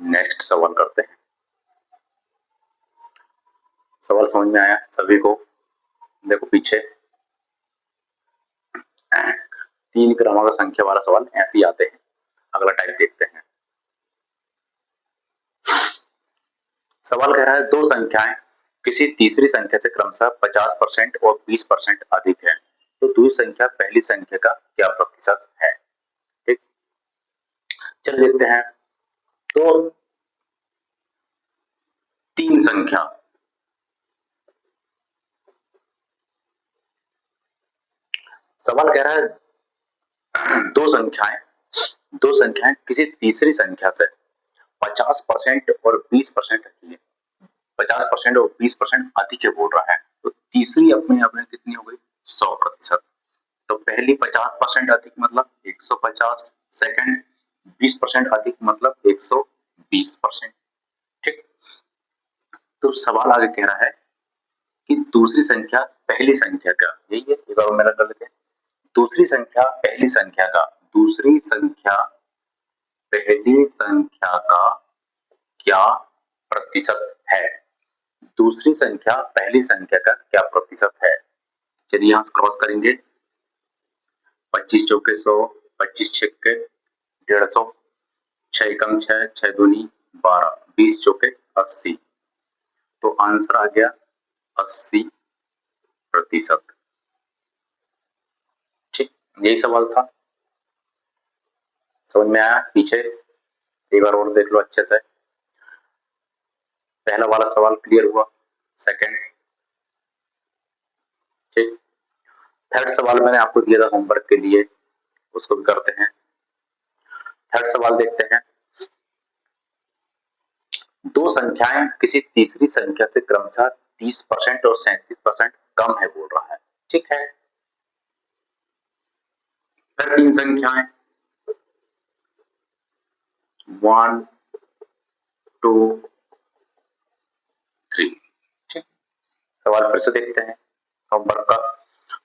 Next सवाल करते हैं। सवाल समझ में आया सभी को? देखो पीछे 3 क्रमांक संख्या वाला सवाल ऐसे ही आते हैं। अगला टाइप देखते हैं। सवाल कह रहा है दो संख्याएं किसी तीसरी संख्या से क्रमशः 50% और 20% अधिक है, तो दूसरी संख्या पहली संख्या का क्या प्रतिशत है? ठीक, चलिए देखते हैं। तो 3 संख्या, सवाल कह रहा है दो संख्याएं किसी तीसरी संख्या से 50% और 20% अधिक है, 50% और 20% अधिक है बोल रहा है। तो तीसरी अपने आप में कितनी हो गई? 100%। तो पहली 50% अधिक मतलब 150 सेकंड, 20% अधिक मतलब 120%। ठीक, तो सवाल आगे कह रहा है कि दूसरी संख्या पहली संख्या का, यही है, एक बार मेरा कर लेते हैं। दूसरी संख्या पहली संख्या का, दूसरी संख्या पहली संख्या का क्या प्रतिशत है? दूसरी संख्या पहली संख्या का क्या प्रतिशत है? चलिए यहां क्रॉस करेंगे। 25 चौके 100, 25 छक्के 150, 6 एकम 6, 6 दूनी 12, 20 चौके 80। तो आंसर आ गया 80%। ठीक, यही सवाल था। समझ में आया? पीछे एक बार और देख लो अच्छे से। पहला वाला सवाल क्लियर हुआ। सेकंड, ठीक, थर्ड सवाल मैंने आपको दिया था होमवर्क के लिए, उसको भी करते हैं। थर्ड सवाल देखते हैं। दो संख्याएं किसी तीसरी संख्या से क्रमशः 30% और 37% कम है बोल रहा है। ठीक है, फिर 3 संख्याएं 1 2 3। ठीक, सवाल फिर से देखते हैं होमवर्क का।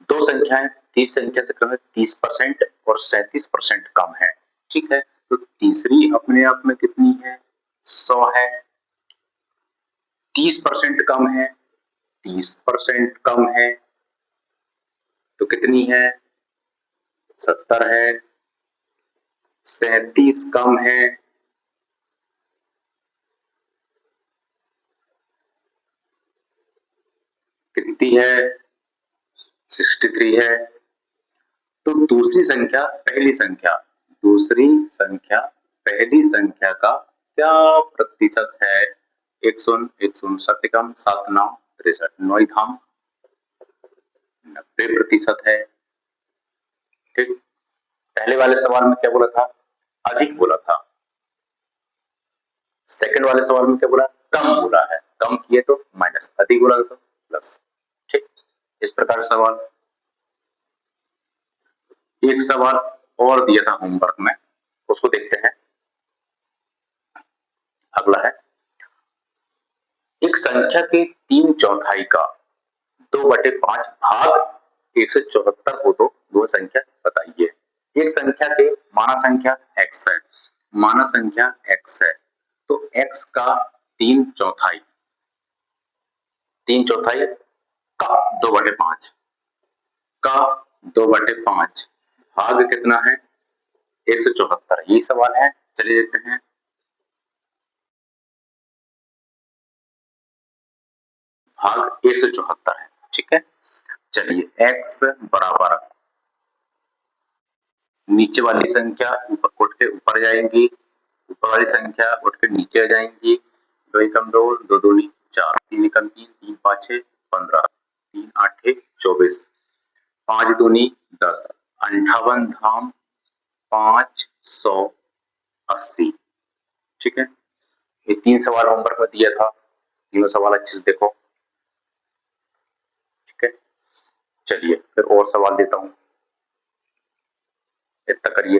दो संख्याएं तीस संख्या से क्रमशः 30% और 37% कम है। ठीक है, तो तीसरी अपने आप में कितनी है? 100 है। 30% कम है, 30% कम है तो कितनी है? 70 है। 37 कम है, कितनी है? 63 है। तो दूसरी संख्या पहली संख्या, दूसरी संख्या पहली संख्या का क्या प्रतिशत है? 100 कम 7 9 63, 9 धाम 90% है। ठीक, पहले वाले सवाल में क्या बोला था? अधिक बोला था। सेकंड वाले सवाल में क्या बोला? कम बोला है। कम किए तो माइनस, अधिक बोला तो प्लस। ठीक, इस प्रकार सवाल। एक सवाल और दिया था होमवर्क में, उसको देखते हैं। अगला है, एक संख्या के 3/4 का 2/5 भाग 174 हो तो वह संख्या बताइए। एक संख्या के, माना संख्या x है, माना संख्या x है, तो x का 3/4, 3/4 का 2/5 का 2/5 भाग कितना है? 174। यही सवाल है, चलिए देखते हैं। भाग 174 है। ठीक है, चलिए x बराबर नीचे वाली संख्या ऊपर उठ के ऊपर जाएंगी, ऊपर वाली संख्या उठ के नीचे आ जाएंगी। 2 एकम 2, 2 दूनी 4, 3 एकम 3, 3 5 15, 3 8 24, 5 दूनी 10, 58 धाम 580। ठीक है, ये 3 सवाल होमवर्क में दिया था, तीनों सवाल अच्छे से देखो। ठीक है, चलिए फिर और सवाल देता हूं, इतना करिए।